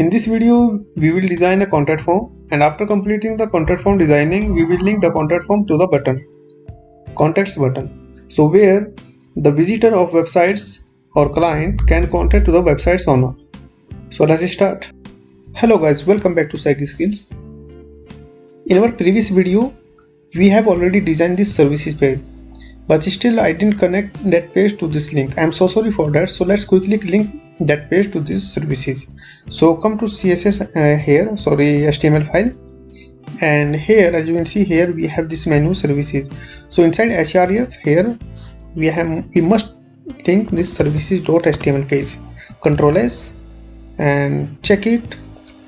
In this video, we will design a contact form, and after completing the contact form designing, we will link the contact form to the button, contacts button. So where the visitor of websites or client can contact to the website's owner. So let's start. Hello guys, welcome back to Psyche Skills. In our previous video, we have already designed this services page, but still I didn't connect that page to this link. I'm so sorry for that. So let's quickly link that page to this services. So come to CSS HTML file, and here as you can see here we have this menu services. So inside href here we must link this services.html page. Control S and check it,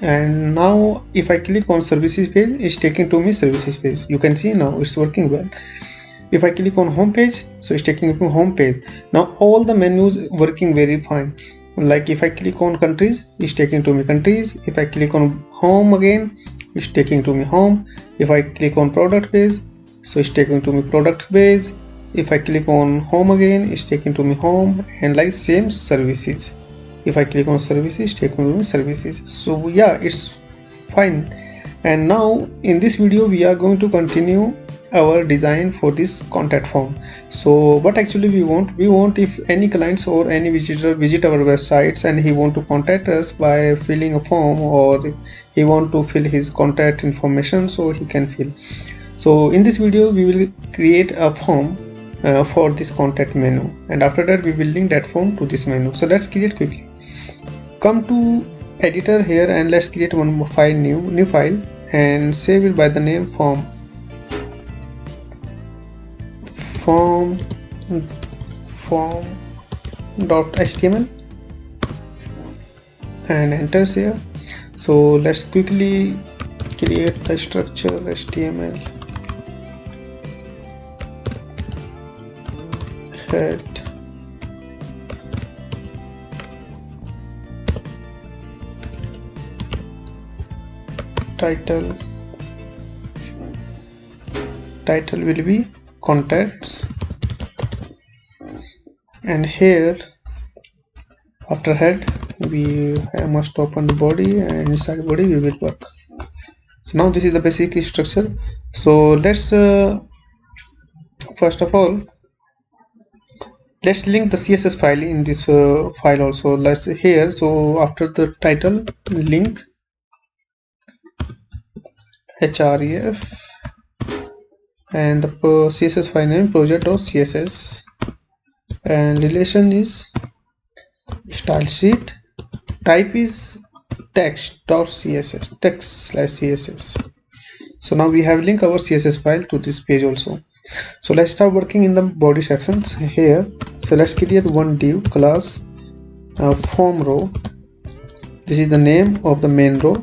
and now if I click on services page, it's taking to me services page. You can see now it's working well. If I click on home page, so it's taking me to home page. Now all the menus working very fine. Like if I click on countries, it's taking to me countries. If I click on home again, it's taking to me home. If I click on product page, so it's taking to me product page. If I click on home again, it's taking to me home, and like same services. If I click on services, it's taking to me services. So yeah, it's fine. And now in this video we are going to continue our design for this contact form. So what actually we want if any clients or any visitor visit our websites and he want to contact us by filling a form, or he want to fill his contact information, so he can fill. So in this video we will create a form for this contact menu, and after that we will link that form to this menu. So let's create quickly. Come to editor here and let's create one file, new file, and save it by the name form.html and enter here. So let's quickly create the structure HTML head, title will be contacts, and here after head we must open the body, and inside body we will work. So now this is the basic structure. So let's first of all let's link the CSS file in this file also. Let's here, so after the title, link href and the CSS file name project.css, and relation is style sheet, type is text.css, text/css. So now we have linked our CSS file to this page also. So let's start working in the body sections here. So let's create one div class form row. This is the name of the main row.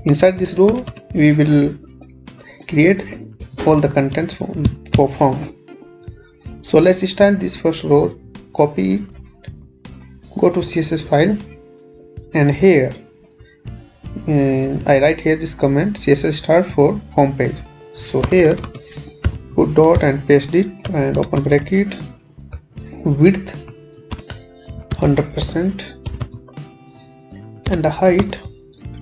Inside this row we will create all the contents for form. So let's style this first row, copy it, go to CSS file, and here I write here this comment CSS start for form page. So here put dot and paste it and open bracket, width 100% and the height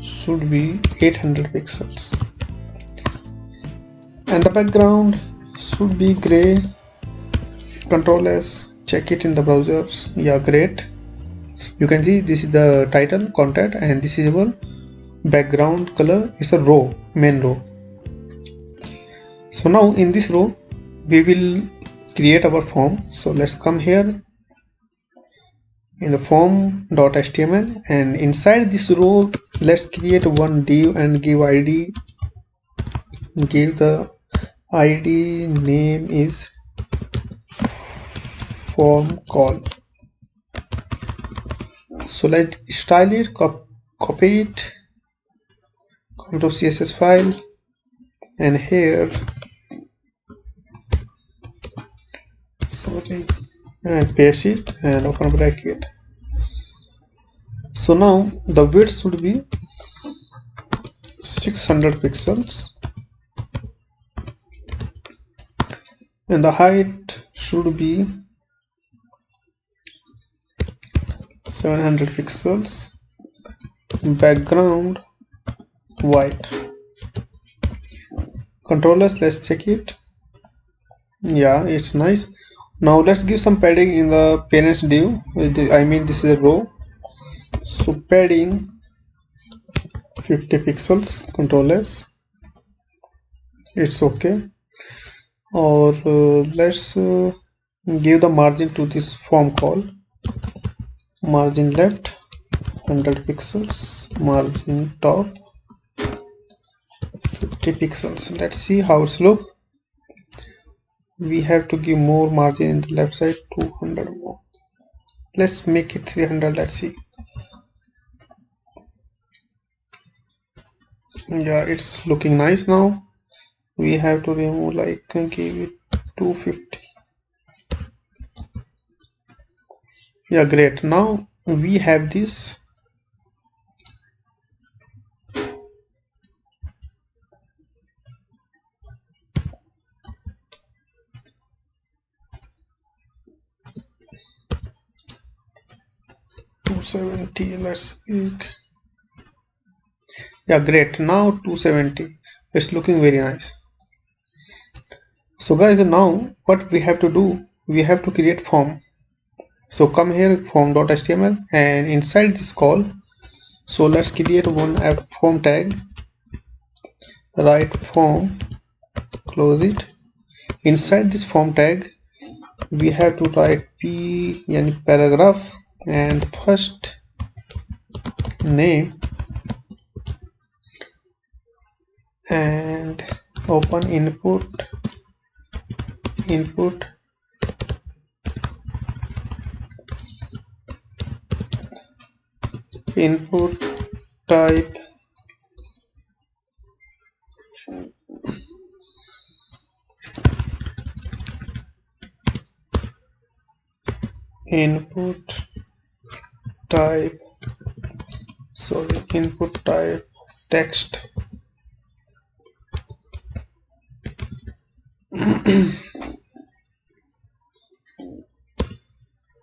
should be 800 pixels, and the background should be gray. Control S, check it in the browsers. Yeah, great. You can see this is the title contact, and this is our background color. It's a row, main row. So now in this row we will create our form. So let's come here in the form.html, and inside this row let's create one div and give ID. Give the ID name is form call. So let's style it, copy it, come to CSS file, and here and paste it and open bracket. So now the width should be 600 pixels and the height should be 700 pixels background white. Controllers, let's check it. Yeah, it's nice. Now let's give some padding in the parents div. I mean, this is a row, so padding 50 pixels. Controllers, it's okay. Or let's give the margin to this form call. Margin left 100 pixels, margin top 50 pixels. Let's see how it's look. We have to give more margin in the left side, 200 more. Let's make it 300. Let's see. Yeah, it's looking nice now. We have to remove, like, give it 250. Yeah, great. Now we have this. Let's see. Yeah, great. Now 270. It's looking very nice. So guys, now what we have to do, we have to create form. So come here, form.html, and inside this call, so let's create one form tag, write form, close it. Inside this form tag, we have to write p yani paragraph, and first name, and open input type input type text.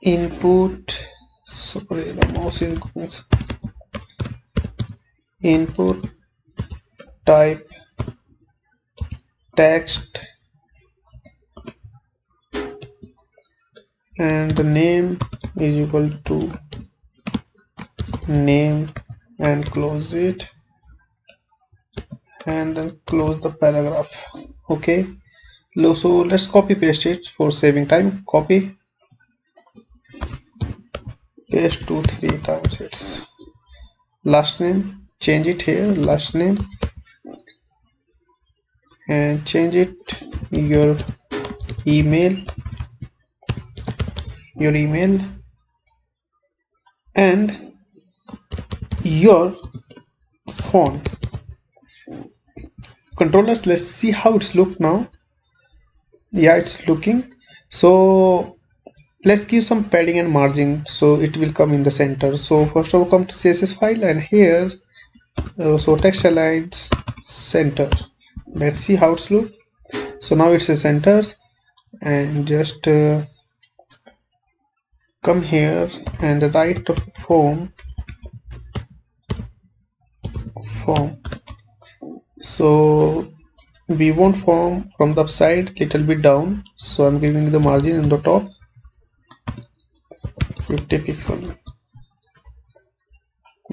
Input, sorry, the mouse is going. Input type text, and the name is equal to name, and close it, and then close the paragraph. Okay, so let's copy paste it for saving time. Copy paste 2-3 times. It's last name, change it here, last name, and change it your email, and your phone. Controllers, let's see how it's look now. Yeah, it's looking. So let's give some padding and margin, so it will come in the center. So first of all, come to CSS file, and here so text aligns center. Let's see how it's look. So now it's a centers, and just come here and write the form. So we want form from the side little bit down, so I'm giving the margin in the top 50 pixel.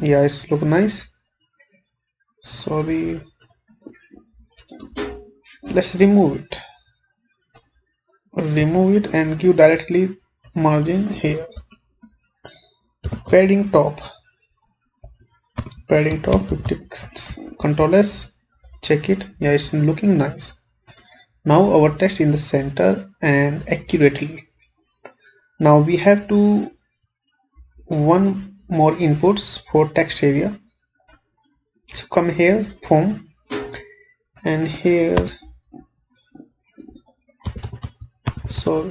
Yeah, it's look nice. Sorry, let's remove it and give directly margin here. Padding top 50 pixels. Control S, check it. Yeah, it's looking nice. Now our text in the center and accurately. Now we have to one more inputs for text area. So come here, form, and here, so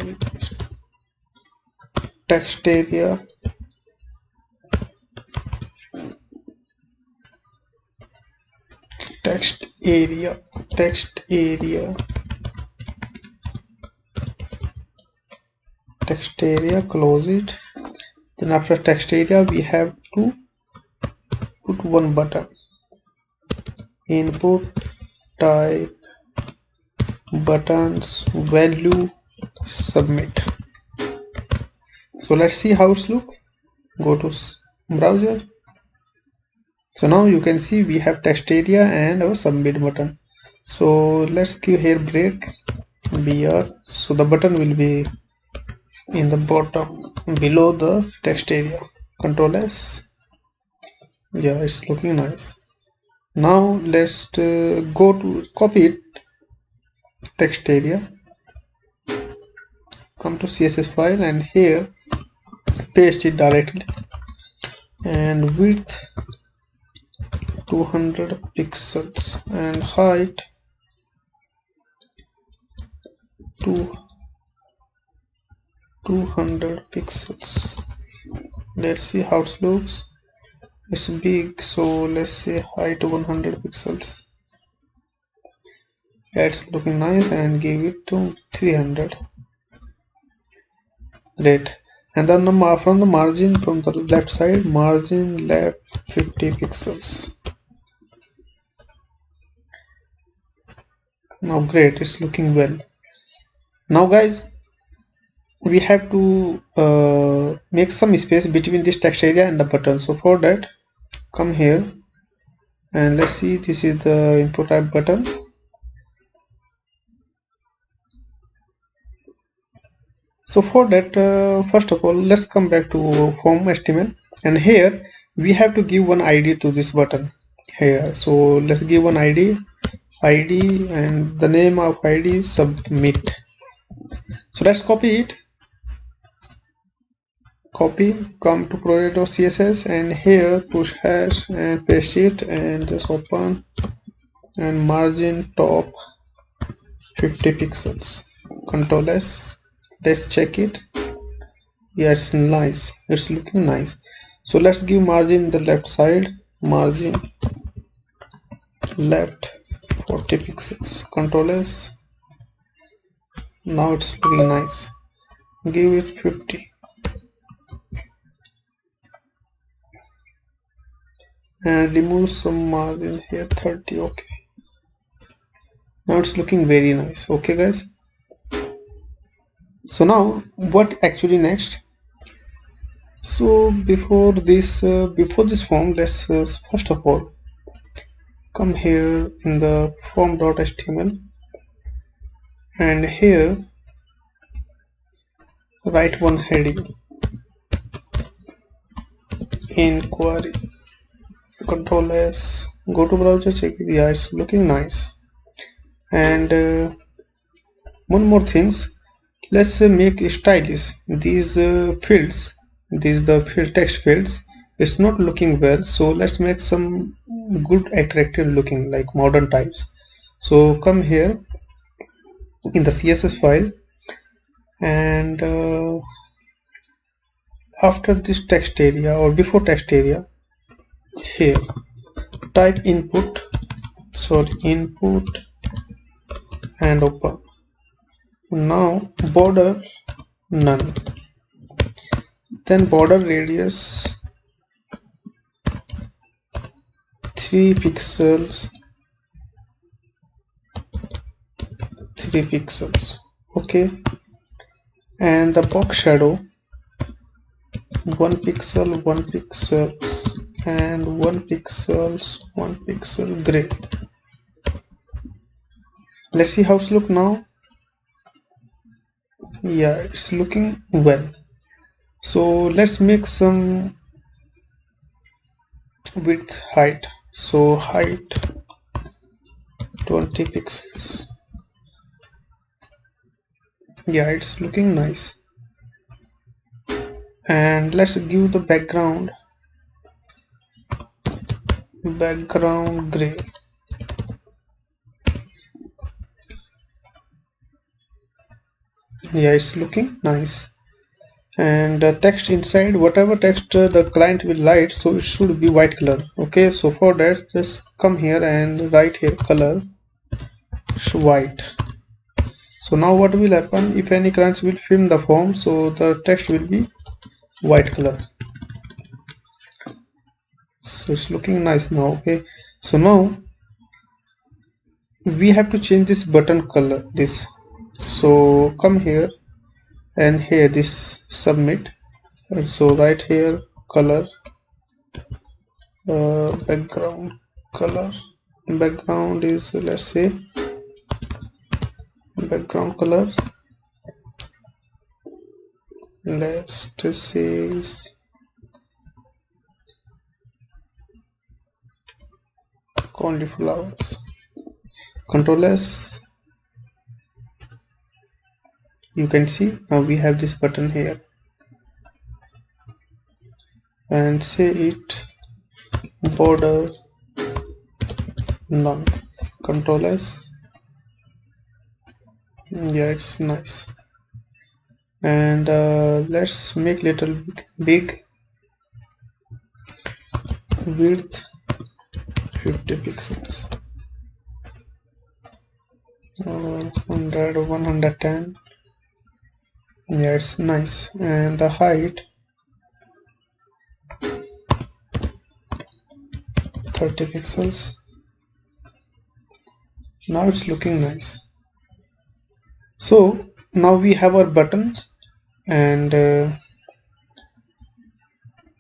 text area, close it. Then after text area, we have to put one button, input type buttons value submit. So let's see how it's look. Go to browser. So now you can see we have text area and our submit button. So let's give here break br, so the button will be in the bottom below the text area. Control S. Yeah, it's looking nice. Now let's go to copy it, text area, come to CSS file and here paste it directly, and width 200 pixels and height 200 pixels. Let's see how it looks. It's big, so let's say height 100 pixels. Yeah, it's looking nice, and give it to 300. Great. And then from the margin, from the left side, margin left 50 pixels. Now great, it's looking well. Now guys, we have to make some space between this text area and the button. So for that, come here and let's see, this is the input type button. So for that, first of all, let's come back to form HTML, and here we have to give one ID to this button here. So let's give one ID, and the name of ID is submit. So let's copy it. Copy, come to project.css and here push hash and paste it and just open, and margin top 50 pixels. Control S. Let's check it. Yeah, it's nice, it's looking nice. So let's give margin the left side, margin left 40 pixels. Control S. Now it's looking nice. Give it 50 and remove some margin here, 30. Okay, now it's looking very nice. Okay guys, so now what actually next? So before this form, let's first of all come here in the form.html and here write one heading, inquiry. Control S, go to browser, check it. Yeah, it's looking nice. And one more things, let's make stylish these fields. These the field text fields. It's not looking well, so let's make some good attractive looking, like modern types. So come here in the CSS file, and after this text area or before text area, here type input and open. Now border none, then border radius 3 pixels. Okay, and the box shadow 1 pixel and 1 pixel gray. Let's see how it's look now. Yeah, it's looking well. So let's make some width height. So height 20 pixels. Yeah, it's looking nice. And let's give the background gray. Yeah, it's looking nice. And text inside, whatever text the client will write, so it should be white color. Okay, so for that, just come here and write here color white. So now what will happen, if any clients will fill the form, so the text will be white color. So it's looking nice now. Okay, so now we have to change this button color, this. So come here and here this submit, and so right here color, background color, background is, let's say, background color, let's say cauliflowers. Control S. You can see now we have this button here, and say it border none. Control S. Yeah, it's nice. And let's make little big, width 50 pixels, 100 or 110. Yeah, it's nice. And the height 30 pixels. Now it's looking nice. So now we have our buttons, and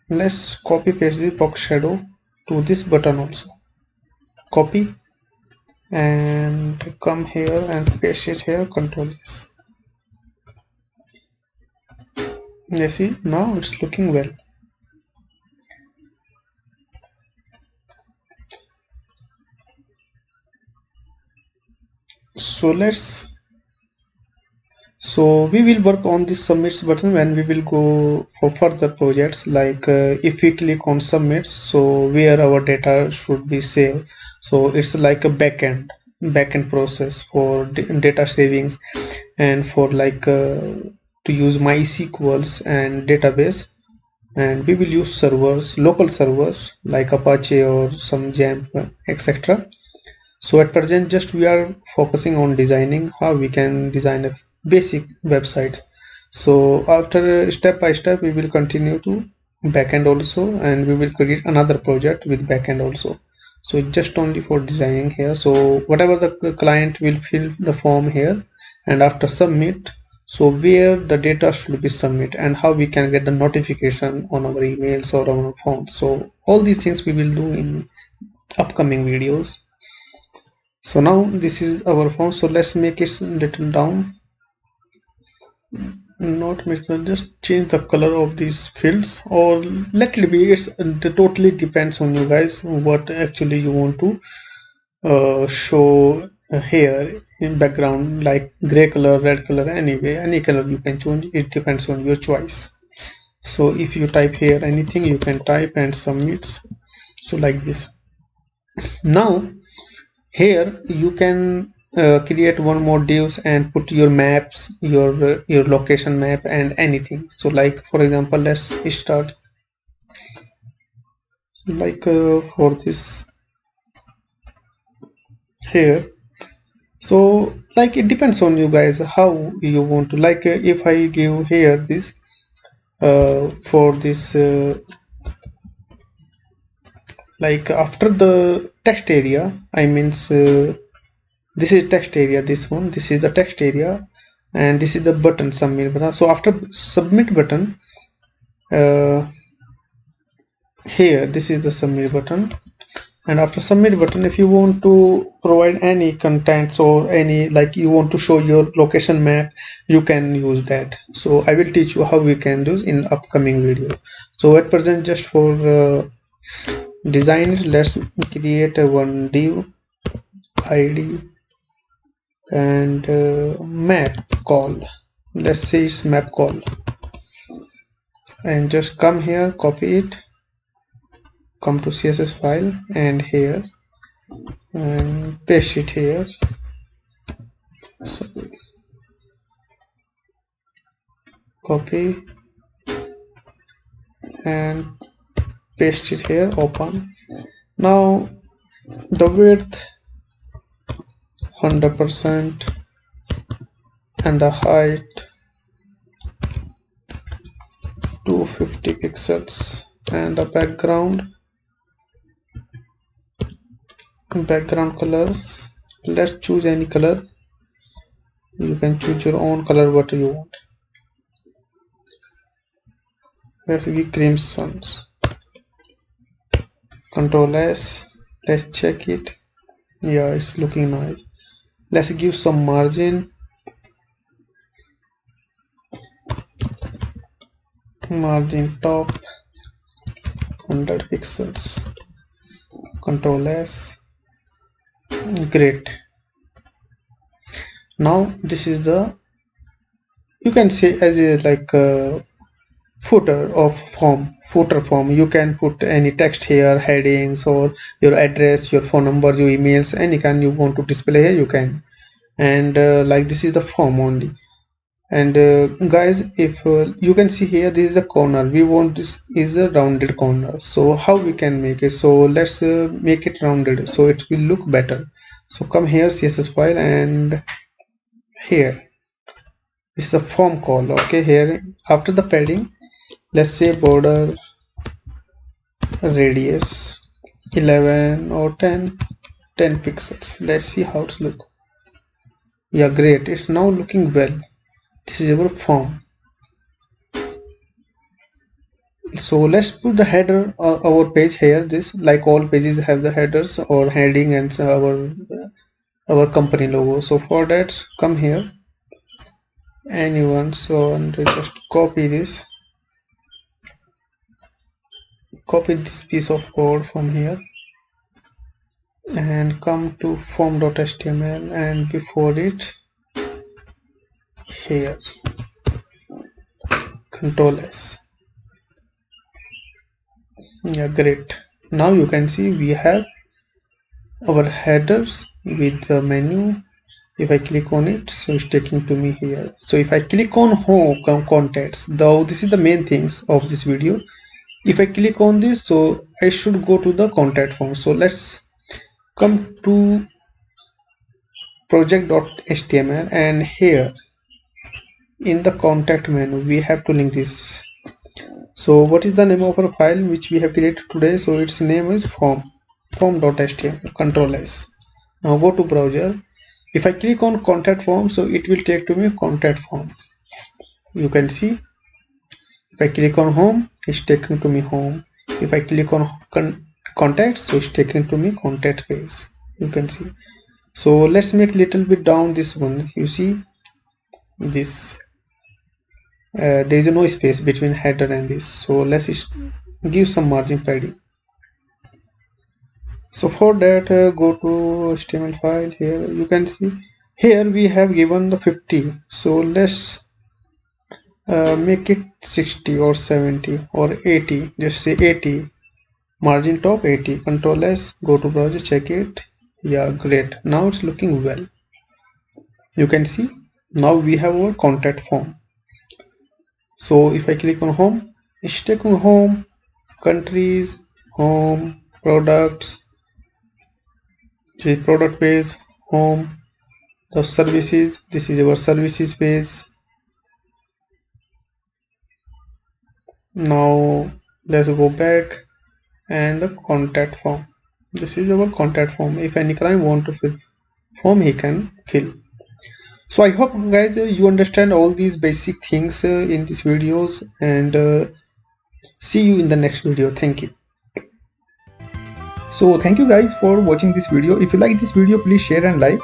let's copy paste the box shadow to this button also. Copy and come here and paste it here. Control S. You see now it's looking well. So we will work on this submits button when we will go for further projects, like if we click on submit, so where our data should be saved. So it's like a backend process for data savings, and for like to use MySQLs and database, and we will use servers, local servers like Apache or some Jamf, etc. So at present just we are focusing on designing how we can design a basic website. So after step by step we will continue to backend also, and we will create another project with backend also. So just only for designing here. So whatever the client will fill the form here, and after submit, so where the data should be submit and how we can get the notification on our emails or on our phone. So all these things we will do in upcoming videos. So now this is our form, so let's make it little down, not make it, just change the color of these fields, or let it be. It totally depends on you guys what actually you want to show here in background, like gray color, red color, anyway any color you can choose. It depends on your choice. So if you type here anything, you can type and submit. So like this. Now here you can create one more divs and put your maps, your location map and anything. So like for example, let's start like for this here. So like it depends on you guys how you want to, like if I give here this for this like after the text area, I means this is text area, this is the text area, and this is the button, submit button. So after submit button, here this is the submit button, and after submit button, if you want to provide any contents or any, like you want to show your location map, you can use that. So I will teach you how we can do in upcoming video. So at present, just for design it, let's create a one div id and map call. Let's say it's map call, and just come here, copy it, come to CSS file and here and paste it here. So copy and paste it here, open. Now the width 100% and the height 250 pixels, and the background background colors, let's choose any color. You can choose your own color what you want. Let's give crimson. Control S. Let's check it. Yeah, it's looking nice. Let's give some margin. Margin top 100 pixels. Control S. Great. Now this is the, you can say as a like a footer form. You can put any text here, headings, or your address, your phone number, your emails, any kind you want to display here you can. And like this is the form only. And guys, if you can see here, this is the corner. We want this is a rounded corner. So how we can make it? So let's make it rounded so it will look better. So come here, CSS file, and here this is a form call. Okay, here after the padding, let's say border radius 11 or 10 pixels. Let's see how it's look. Yeah, great, it's now looking well. This is our form. So let's put the header our page here. This, like all pages have the headers or heading and our company logo. So for that, come here, anyone, so and just copy this piece of code from here and come to form.html, and before it here Control S. Yeah, great. Now you can see we have our headers with the menu. If I click on it, so it's taking to me here. So if I click on home contacts, though this is the main things of this video, if I click on this, so I should go to the contact form. So let's come to project.html, and here in the contact menu we have to link this. So what is the name of our file which we have created today? So its name is form.html. Control S. Now go to browser. If I click on contact form, so it will take to me contact form. You can see if I click on home, it's taking to me home. If I click on contacts, so it's taking to me contact page. You can see. So let's make little bit down this one. You see this, there is no space between header and this. So let's give some margin padding. So for that, go to HTML file. Here you can see here we have given the 50. So let's make it 60 or 70 or 80. Just say 80. Margin top 80. Control S. Go to browser. Check it. Yeah, great. Now it's looking well. You can see now we have our contact form. So if I click on home, it's taking home, countries, home, products, product page, home, the services. This is our services page. Now let's go back and the contact form. This is our contact form. If any client want to fill form, he can fill. So I hope guys you understand all these basic things in these videos, and see you in the next video. Thank you. So thank you guys for watching this video. If you like this video, please share and like,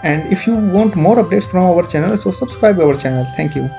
and if you want more updates from our channel, so subscribe our channel. Thank you.